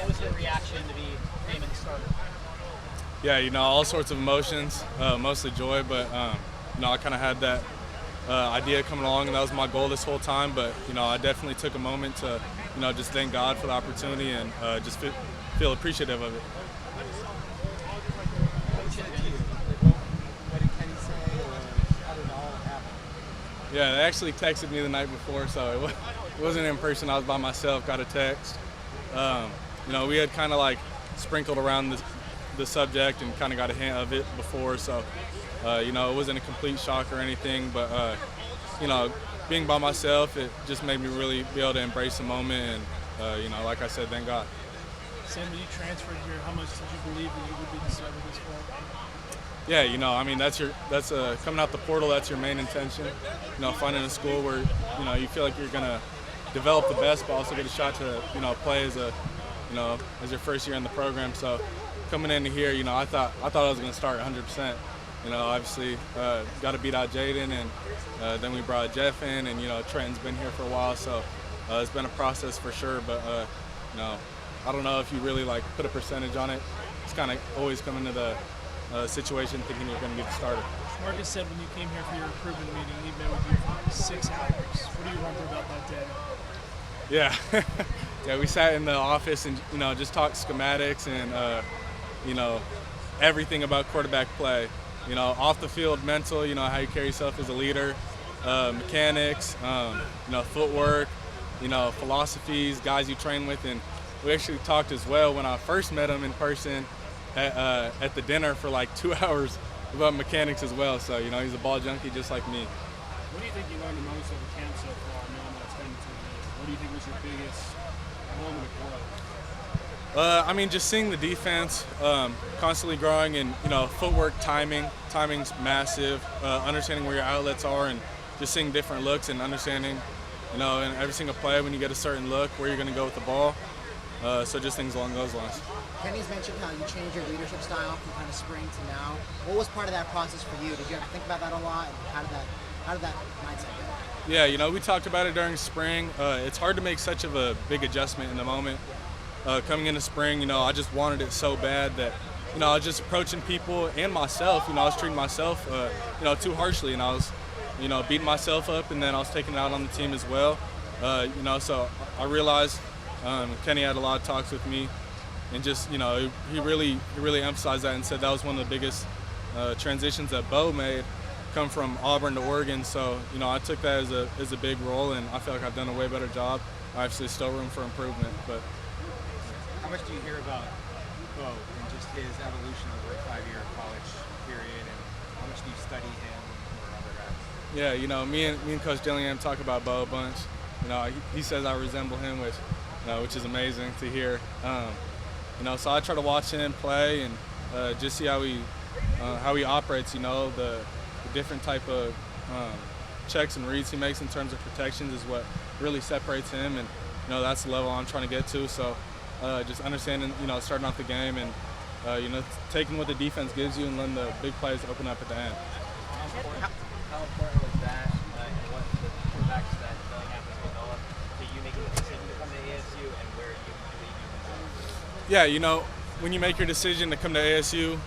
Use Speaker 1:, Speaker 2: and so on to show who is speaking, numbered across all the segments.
Speaker 1: What was your reaction to be named the starter?
Speaker 2: Yeah, all sorts of emotions, mostly joy, but I kind of had that idea coming along, and that was my goal this whole time. But I definitely took a moment to just thank God for the opportunity and just feel appreciative of it. Yeah, they actually texted me the night before, so it wasn't in person. I was by myself, got a text. We had kind of like sprinkled around the subject and kind of got a hint of it before, so it wasn't a complete shock or anything, but being by myself, it just made me really be able to embrace the moment, and like I said, thank God.
Speaker 3: Sam, when you transferred here, how much did you believe that you would be the starter this fall?
Speaker 2: Yeah, that's coming out the portal. That's your main intention. Finding a school where you feel like you're gonna develop the best, but also get a shot to play as as your first year in the program. So coming into here, I thought I was gonna start 100%. Obviously got to beat out Jaden, and then we brought Jeff in, and Trenton's been here for a while, so it's been a process for sure. But I don't know if you really put a percentage on it. It's kind of always coming to the situation thinking you're going to get started.
Speaker 3: Marcus said when you came here for your recruitment meeting, he met with you for 6 hours. What do you remember about that day?
Speaker 2: Yeah, yeah, we sat in the office and just talked schematics and everything about quarterback play. Off the field, mental. How you carry yourself as a leader, mechanics, footwork, philosophies, guys you train with, and we actually talked as well when I first met him in person at the dinner for 2 hours about mechanics as well. So he's a ball junkie just like me.
Speaker 3: What do you think you learned the most over camp so far, knowing that it's been 2 years? What do you think was your biggest moment of growth?
Speaker 2: Just seeing the defense constantly growing, and footwork, timing's massive. Understanding where your outlets are, and just seeing different looks and understanding, in every single play when you get a certain look where you're going to go with the ball. So just things along those lines.
Speaker 4: Kenny's mentioned how you changed your leadership style from kind of spring to now. What was part of that process for you? Did you ever think about that a lot? And how did that mindset go?
Speaker 2: Yeah, we talked about it during spring. It's hard to make such of a big adjustment in the moment. Coming into spring, I just wanted it so bad that, I was just approaching people and myself. I was treating myself, too harshly, and I was, beating myself up, and then I was taking it out on the team as well. So I realized Kenny had a lot of talks with me, and just, he really emphasized that and said that was one of the biggest transitions that Bo made, come from Auburn to Oregon. So, I took that as a big role, and I feel like I've done a way better job. Obviously, still room for improvement, but.
Speaker 5: How much do you hear about Bo and just his evolution over a 5-year college period, and how much do you study him or other guys?
Speaker 2: Yeah, me and Coach Dillingham talk about Bo a bunch. He says I resemble him, which is amazing to hear. So I try to watch him play and just see how he operates. The different type of checks and reads he makes in terms of protections is what really separates him, and that's the level I'm trying to get to. So just understanding, starting off the game and taking what the defense gives you and letting the big plays open up at the end.
Speaker 1: How important was that, and what the quarterbacks that Dillingham has developed to you making the decision to come to ASU, and where you believe you can go?
Speaker 2: Yeah, when you make your decision to come to ASU,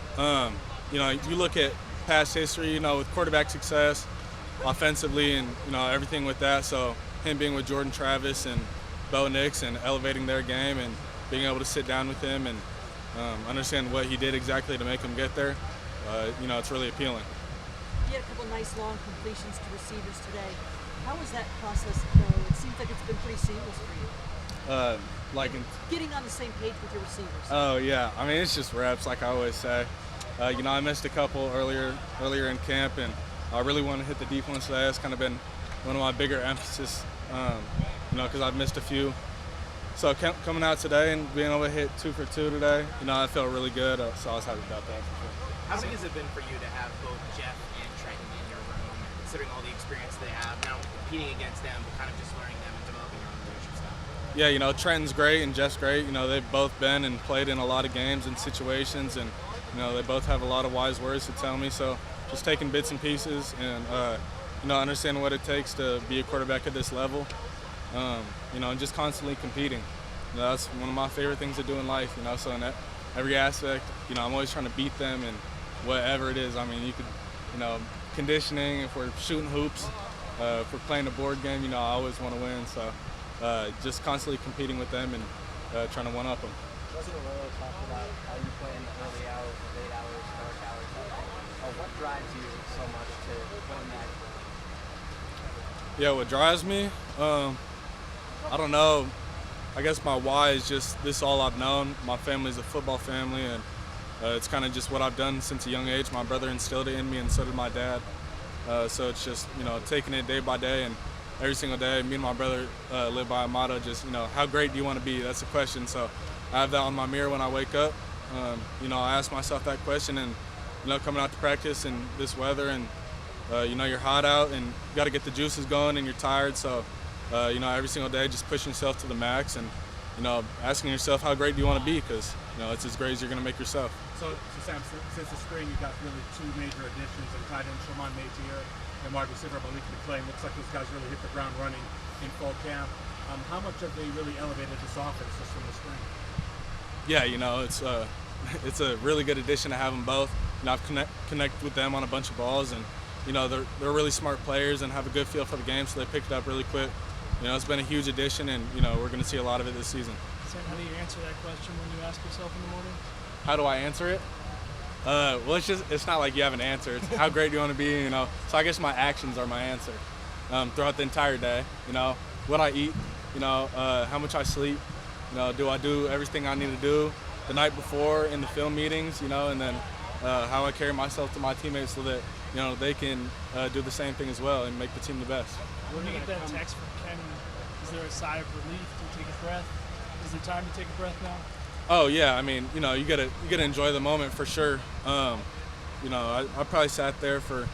Speaker 2: you look at past history, with quarterback success, offensively, and everything with that. So him being with Jordan Travis and Bo Nix and elevating their game and being able to sit down with him and understand what he did exactly to make him get there, it's really appealing.
Speaker 6: You had a couple nice long completions to receivers today. How was that process go? It seems like it's been pretty seamless for you. Getting on the same page with your receivers.
Speaker 2: Oh yeah, it's just reps, like I always say. I missed a couple earlier in camp, and I really want to hit the defense today. That's kind of been one of my bigger emphasis, because I've missed a few. So coming out today and being able to hit 2 for 2 today, I felt really good. So I was happy about that.
Speaker 1: How big has it been for you to have both Jeff and Trenton in your room, considering all the experience they have, now competing against them, but kind of just learning them and developing your own leadership style?
Speaker 2: Yeah, Trenton's great and Jeff's great. They've both been and played in a lot of games and situations, and they both have a lot of wise words to tell me. So just taking bits and pieces and understanding what it takes to be a quarterback at this level, and just constantly competing. You know, that's one of my favorite things to do in life. You know, so in every aspect, you know, I'm always trying to beat them and whatever it is. I mean, you could, you know, conditioning, if we're shooting hoops, if we're playing a board game, you know, I always want to win. So just constantly competing with them and trying to one-up them.
Speaker 1: President Royal talked about how you play in the early hours, the late hours, dark hours. What drives you so much to win that?
Speaker 2: Yeah, what drives me? I don't know. I guess my why is just this is all I've known. My family's a football family, and it's kind of just what I've done since a young age. My brother instilled it in me, and so did my dad. So it's just, you know, taking it day by day, and every single day, me and my brother live by a motto, just, you know, how great do you want to be? That's the question. So I have that on my mirror when I wake up. You know, I ask myself that question, and, you know, coming out to practice in this weather, and, you know, you're hot out, and you got to get the juices going, and you're tired. So, you know, every single day, just pushing yourself to the max, and, you know, asking yourself how great do you want to be, because, you know, it's as great as you're going to make yourself.
Speaker 3: So Sam, since the spring, you got really two major additions and tight end Sherman Matier and wide receiver Malik McClain. Looks like those guys really hit the ground running in fall camp. How much have they really elevated this offense just from the spring?
Speaker 2: Yeah, you know, it's a really good addition to have them both. You know, I've connected with them on a bunch of balls, and, you know, they're really smart players and have a good feel for the game, so they picked it up really quick. You know, it's been a huge addition, and, you know, we're going to see a lot of it this season.
Speaker 7: Sam, how do you answer that question when you ask yourself in the morning?
Speaker 2: How do I answer it? Well, it's not like you have an answer. It's how great do you want to be, you know. So I guess my actions are my answer throughout the entire day. You know, what I eat, you know, how much I sleep, you know, do I do everything I need to do the night before in the film meetings, you know, and then how I carry myself to my teammates so that, you know, they can do the same thing as well and make the team the best.
Speaker 7: When you get that text from Kenny, is there a sigh of relief? Do you take a breath? Is there time to take a breath now?
Speaker 2: Oh yeah, I mean, you know, you gotta enjoy the moment for sure. You know, I probably sat there for,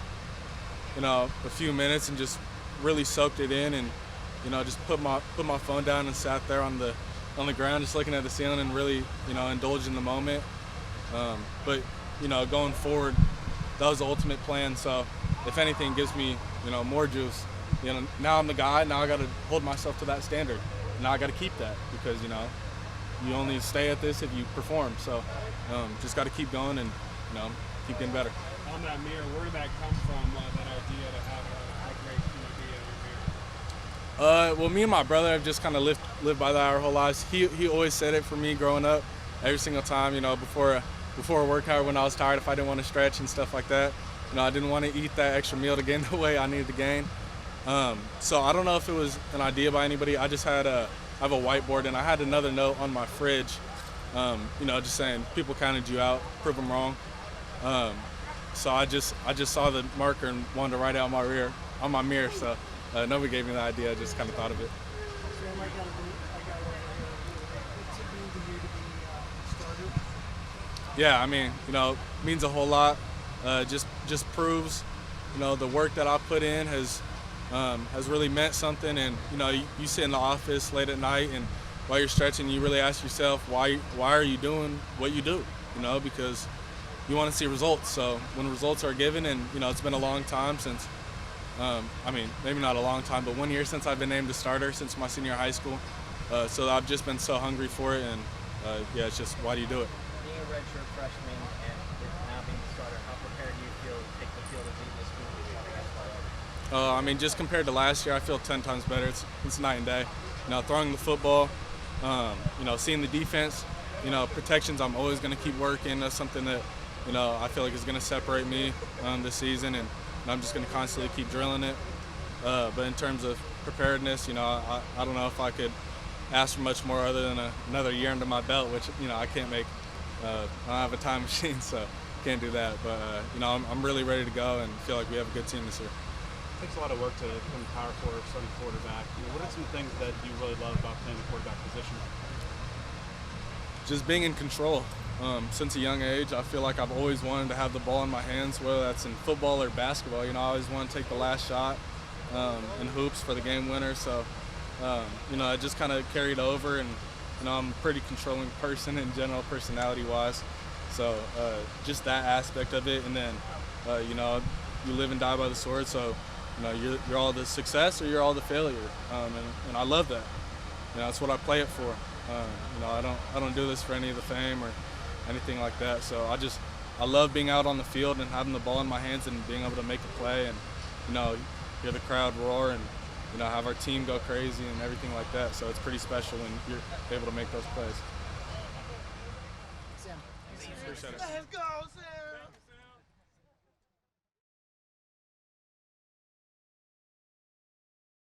Speaker 2: you know, a few minutes and just really soaked it in, and, you know, just put my phone down and sat there on the ground, just looking at the ceiling and really, you know, indulge in the moment. But, you know, going forward, that was the ultimate plan. So if anything, it gives me, you know, more juice. You know, now I'm the guy. Now I got to hold myself to that standard. Now I got to keep that, because, you know, you only stay at this if you perform. So just got to keep going and, you know, keep getting better.
Speaker 3: On that mirror, where did that come from, that idea to have a great be in your mirror?
Speaker 2: Well, me and my brother have just kind of lived by that our whole lives. He always said it for me growing up, every single time, you know, before a workout, when I was tired, if I didn't want to stretch and stuff like that. You know, I didn't want to eat that extra meal to gain the weight I needed to gain. So I don't know if it was an idea by anybody. I just had I have a whiteboard, and I had another note on my fridge, you know, just saying people counted you out, prove them wrong. So I just saw the marker and wanted to write it on my mirror. So nobody gave me the idea. I just kind of thought of it.
Speaker 7: Sam, I got what's it mean to you to be started?
Speaker 2: Yeah, I mean, you know, it means a whole lot. Just proves, you know, the work that I put in has really meant something. And, you know, you sit in the office late at night, and while you're stretching, you really ask yourself, why are you doing what you do? You know, because you want to see results. So when results are given, and, you know, it's been a long time since, I mean, maybe not a long time, but 1 year since I've been named a starter since my senior high school. So I've just been so hungry for it, and yeah, it's just, why do you do it?
Speaker 1: Being a redshirt freshman and now being the starter, how prepared do you feel to take the field and lead this team to becoming a starter?
Speaker 2: I mean, just compared to last year, I feel 10 times better. It's night and day. You know, throwing the football, you know, seeing the defense, you know, protections, I'm always going to keep working. That's something that, you know, I feel like is going to separate me this season, and I'm just going to constantly keep drilling it. But in terms of preparedness, you know, I don't know if I could ask for much more other than another year under my belt, which, you know, I can't make. I don't have a time machine, so can't do that. But, you know, I'm really ready to go and feel like we have a good team this year.
Speaker 3: It takes a lot of work to become a power forward, starting quarterback. You know, what are some things that you really love about playing the quarterback position?
Speaker 2: Just being in control. Since a young age, I feel like I've always wanted to have the ball in my hands, whether that's in football or basketball. You know, I always want to take the last shot in hoops for the game winner. So, you know, it just kind of carried over, and, you know, I'm a pretty controlling person in general, personality-wise. So just that aspect of it, and then, you know, you live and die by the sword. So, you know, you're all the success or you're all the failure, and I love that. You know, that's what I play it for. You know, I don't do this for any of the fame or anything like that. So I love being out on the field and having the ball in my hands and being able to make a play and, you know, hear the crowd roar and, you know, have our team go crazy and everything like that. So it's pretty special when you're able to make those plays.
Speaker 4: Sam.
Speaker 2: Appreciate it.
Speaker 8: Let's go, Sam!